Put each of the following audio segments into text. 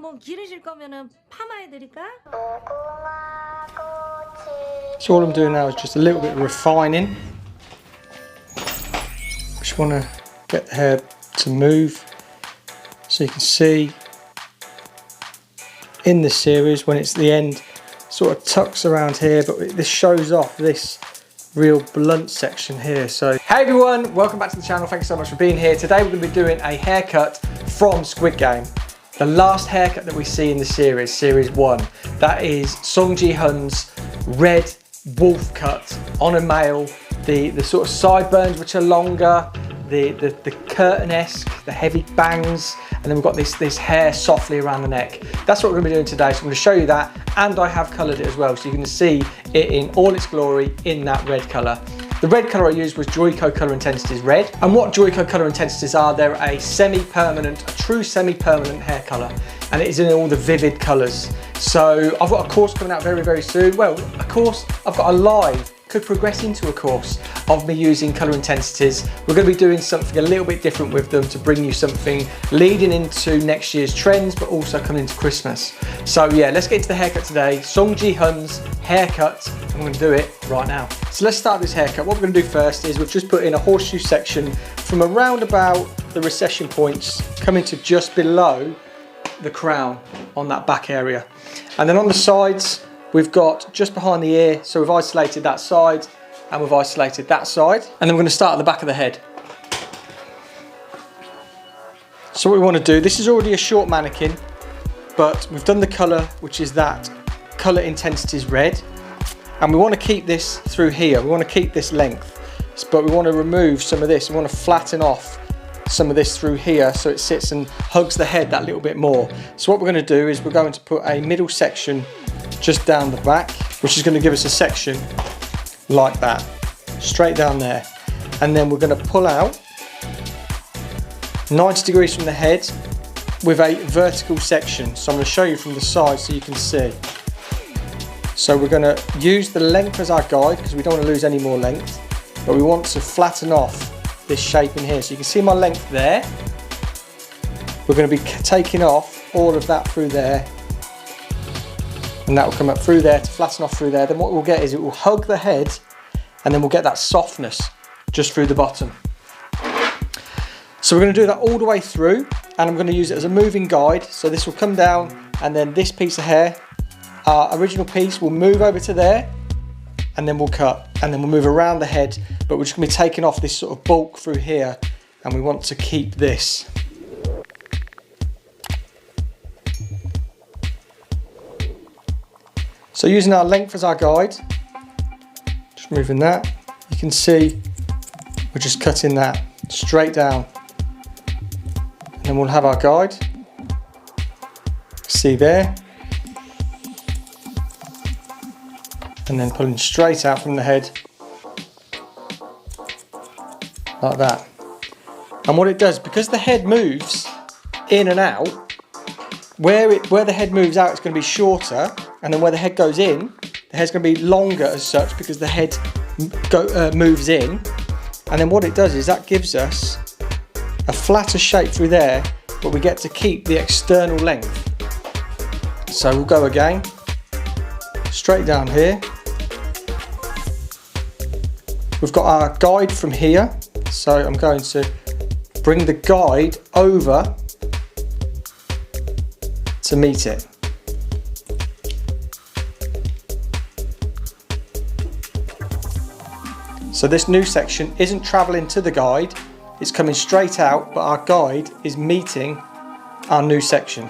한번 기르실 거면은 파마해 드릴까? So all I'm doing now is just a little bit of refining. Just want to get the hair to move, so you can see in the series when it's the end, sort of tucks around here, but this shows off this real blunt section here. So hey everyone, welcome back to the channel. Thanks so much for being here. Today we're going to be doing a haircut from Squid Game, the last haircut that we see in the series 1. That is Seong Gi-hun's red wolf cut on a male, the sort of sideburns which are longer, the curtain-esque, the heavy bangs, and then we've got this hair softly around the neck. That's what we're going to be doing today. So I'm going to show you that, and I have coloured it as well, so you can see it in all its glory in that red colour. The red colour I used was Joico Colour Intensities Red. And what Joico Colour Intensities are, they're a true semi-permanent hair colour, and it is in all the vivid colours. So I've got a course coming out very, very soon. Well, a course, I've got a live, could progress into a course of me using colour intensities. We're going to be doing something a little bit different with them to bring you something leading into next year's trends, but also coming into Christmas. So yeah, let's get into the haircut today. Seong Gi-hun's haircut. I'm going to do it right now. So let's start this haircut. What we're going to do first is we've just put in a horseshoe section from around about the recession points, coming to just below the crown on that back area. And then on the sides, we've got just behind the ear, so we've isolated that side and we've isolated that side. And then we're going to start at the back of the head. So what we want to do, this is already a short mannequin, but we've done the colour, which is that colour intensities red. And we want to keep this through here. We want to keep this length, but we want to remove some of this. We want to flatten off some of this through here so it sits and hugs the head that little bit more. So what we're going to do is we're going to put a middle section just down the back, which is going to give us a section like that, straight down there. And then we're going to pull out 90 degrees from the head with a vertical section. So I'm going to show you from the side so you can see. So we're going to use the length as our guide because we don't want to lose any more length, but we want to flatten off this shape in here. So you can see my length there. We're going to be taking off all of that through there, and that will come up through there to flatten off through there. Then what we'll get is it will hug the head, and then we'll get that softness just through the bottom. So we're going to do that all the way through, and I'm going to use it as a moving guide. So this will come down, and then this piece of hair, our original piece, will move over to there, and then we'll cut, and then we'll move around the head, but we're just going to be taking off this sort of bulk through here, and we want to keep this. So using our length as our guide, just moving that, you can see we're just cutting that straight down. And then we'll have our guide, see there, and then pulling straight out from the head, like that. And what it does, because the head moves in and out, where the head moves out, it's going to be shorter, and then where the head goes in, the head's going to be longer as such because the head moves in. And then what it does is that gives us a flatter shape through there, but we get to keep the external length. So we'll go again, straight down here. We've got our guide from here, so I'm going to bring the guide over to meet it. So this new section isn't travelling to the guide, it's coming straight out, but our guide is meeting our new section.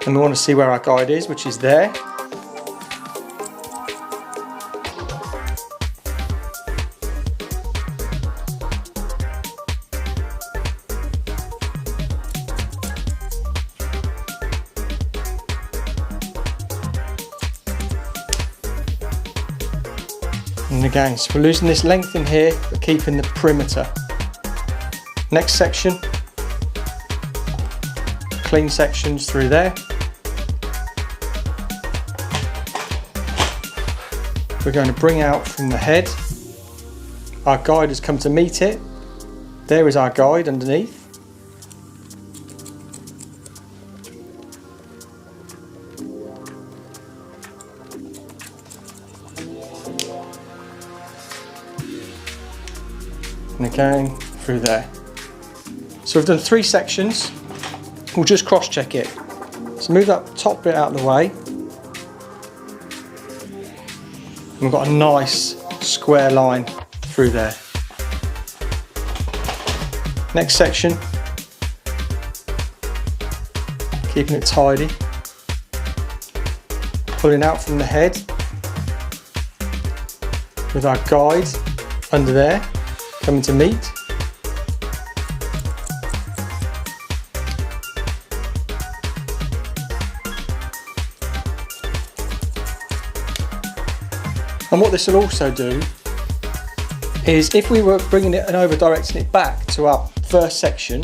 And we want to see where our guide is, which is there. And again, so we're losing this length in here, but keeping the perimeter. Next section, clean sections through there. We're going to bring out from the head. Our guide has come to meet it. There is our guide underneath. and again through there. So we've done 3 sections. We'll just cross check it. So move that top bit out of the way. And we've got a nice square line through there. Next section, keeping it tidy, pulling out from the head with our guide under there, coming to meet. And what this will also do is, if we were bringing it and over directing it back to our first section,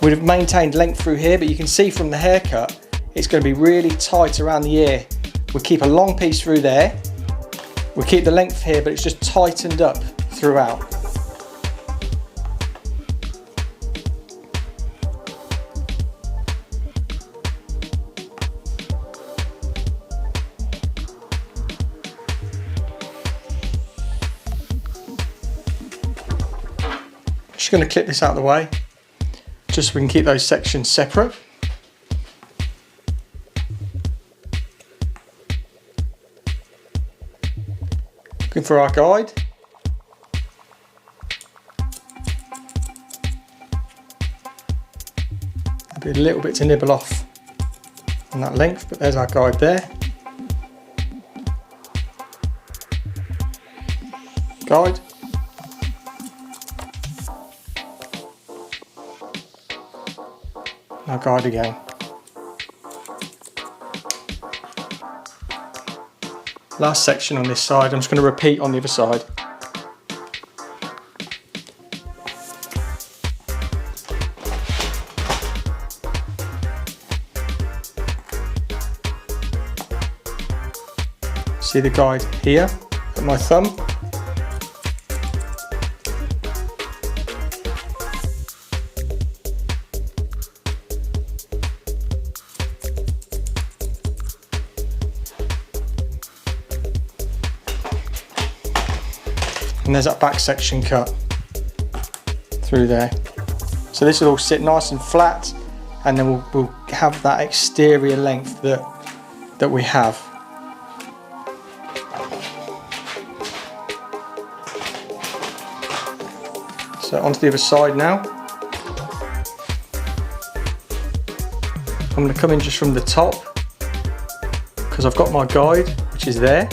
we'd have maintained length through here, but you can see from the haircut, it's going to be really tight around the ear. We'll keep a long piece through there. We'll keep the length here, but it's just tightened up throughout. Just going to clip this out of the way, just so we can keep those sections separate. Looking for our guide. There'll be a little bit to nibble off on that length, but there's our guide there. Guide. Now guide again. Last section on this side, I'm just going to repeat on the other side. See the guide here at my thumb. And there's that back section cut through there. So this will all sit nice and flat, and then we'll have that exterior length that we have. So onto the other side now. I'm going to come in just from the top, because I've got my guide, which is there.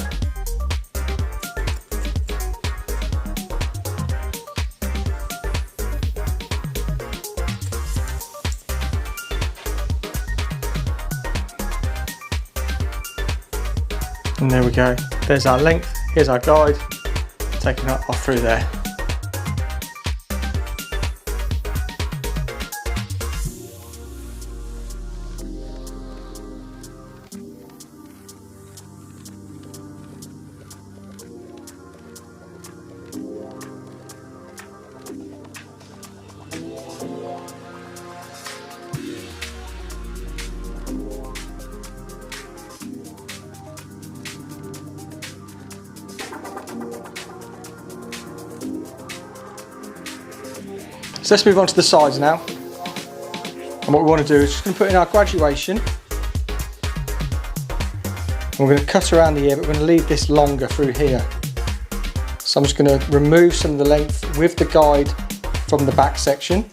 And there we go, there's our length, here's our guide, taking that off through there. So let's move on to the sides now. And what we want to do is just going to put in our graduation. And we're going to cut around the ear, but we're going to leave this longer through here. So I'm just going to remove some of the length with the guide from the back section.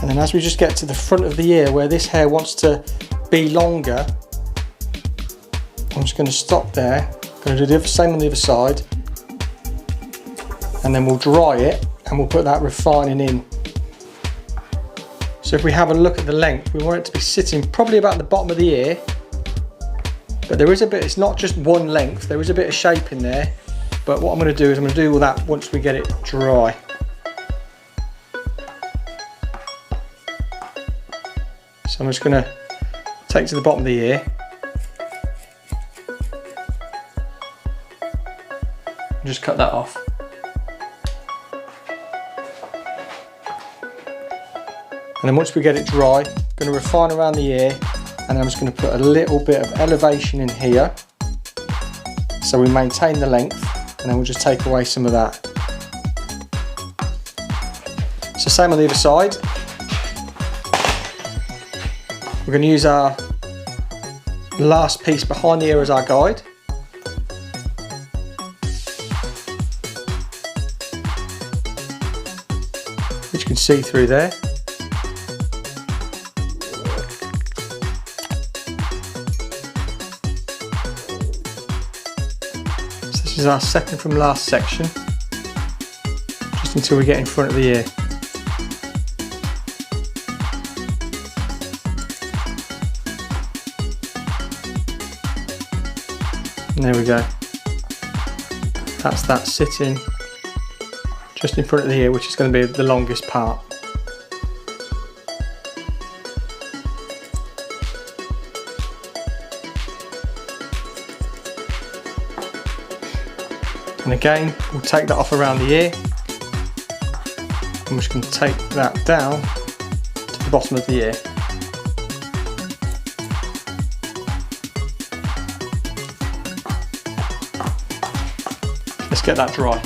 And then as we just get to the front of the ear where this hair wants to be longer, I'm just going to stop there. I'm going to do the same on the other side, and then we'll dry it and we'll put that refining in. So if we have a look at the length, we want it to be sitting probably about the bottom of the ear, but there is a bit, it's not just one length, there is a bit of shape in there. But what I'm going to do is I'm going to do all that once we get it dry. So I'm just going to take it to the bottom of the ear. And just cut that off. And then once we get it dry, I'm going to refine around the ear, and I'm just going to put a little bit of elevation in here so we maintain the length, and then we'll just take away some of that. So same on the other side. We're going to use our last piece behind the ear as our guide. Which you can see through there. So this is our second from last section, just until we get in front of the ear. And there we go. That's that sitting just in front of the ear, which is going to be the longest part. And again, we'll take that off around the ear, and we're just going to take that down to the bottom of the ear. Let's get that dry.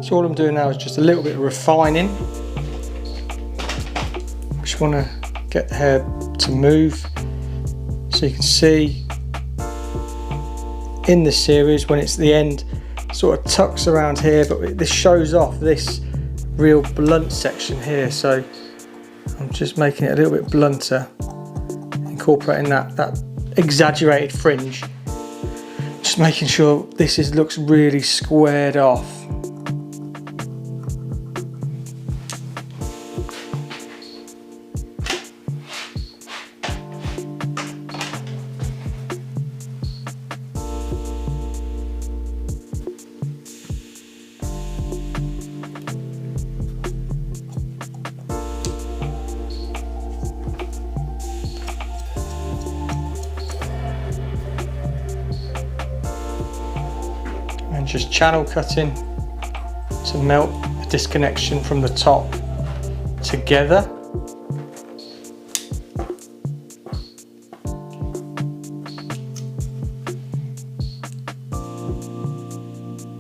So all I'm doing now is just a little bit of refining. Just want to get the hair to move, so you can see in this series when it's the end, sort of tucks around here, but this shows off this real blunt section here. So I'm just making it a little bit blunter, incorporating that exaggerated fringe, just making sure this looks really squared off. And just channel cutting to melt the disconnection from the top together.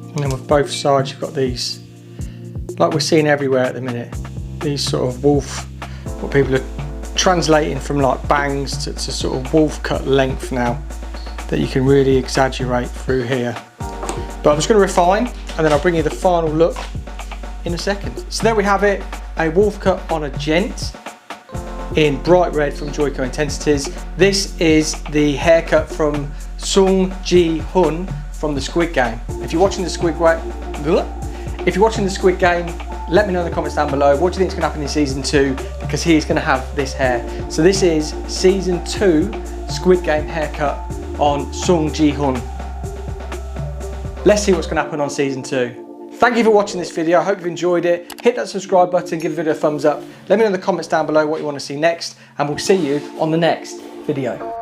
And then with both sides you've got these, like we're seeing everywhere at the minute, these sort of wolf, what people are translating from like bangs to sort of wolf cut length now, that you can really exaggerate through here. But I'm just going to refine, and then I'll bring you the final look in a second. So there we have it, a wolf cut on a gent in bright red from Joico Intensities. This is the haircut from Seong Gi-hun from the Squid Game. If you're watching the Squid Game, let me know in the comments down below, what do you think is going to happen in season 2, because he's going to have this hair. So this is season 2 Squid Game haircut on Seong Gi-hun. Let's see what's going to happen on season 2. Thank you for watching this video. I hope you've enjoyed it. Hit that subscribe button, give the video a thumbs up. Let me know in the comments down below what you want to see next, and we'll see you on the next video.